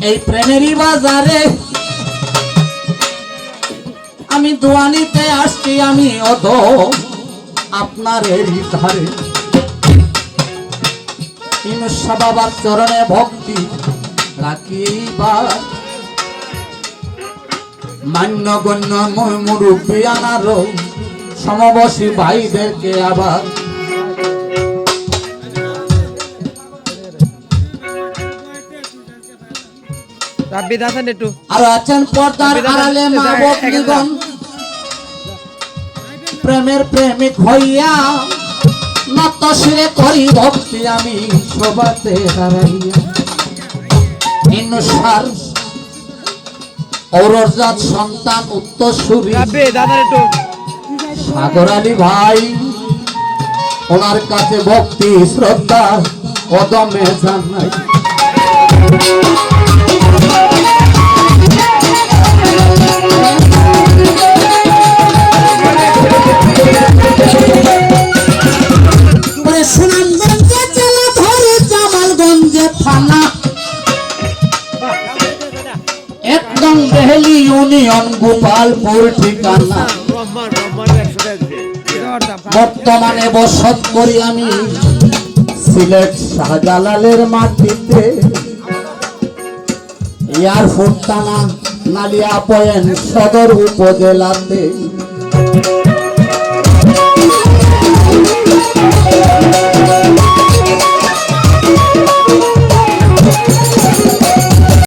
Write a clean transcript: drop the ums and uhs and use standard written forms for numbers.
এই প্রেমেরই বাজারে আমি দোয়া নিতে আসছি, আমি অধ আপনার এরই ধারে। ইনুসা বাবার চরণে ভক্তি রাখিবার মান্যগণ্য মুরব্বী আনারও সমবসী ভাইদেরকে আবার আর আছেন পর্দার আড়ালে মা ভক্তগণ, প্রেমের প্রেমিক হইয়া নত শিরে করি ভক্তি আমি সবাতে হারাইয়া। ইনুসার ঔরজাত সন্তান উত্তরসূরি সাগর আলী ভাই, ওনার কাছে ভক্তি শ্রদ্ধা কদমে জানাই। সুনামগঞ্জে জেলা ধরে জামালগঞ্জে থানা, একদম বেহেলি ইউনিয়ন গোপালপুর ঠিকানা। বর্তমানে বসত করি আমি সিলেট শাহজালালের মাটিতে, এয়ারপোর্ট থানা নালিয়া পয়েন্ট সদর উপজেলাতে।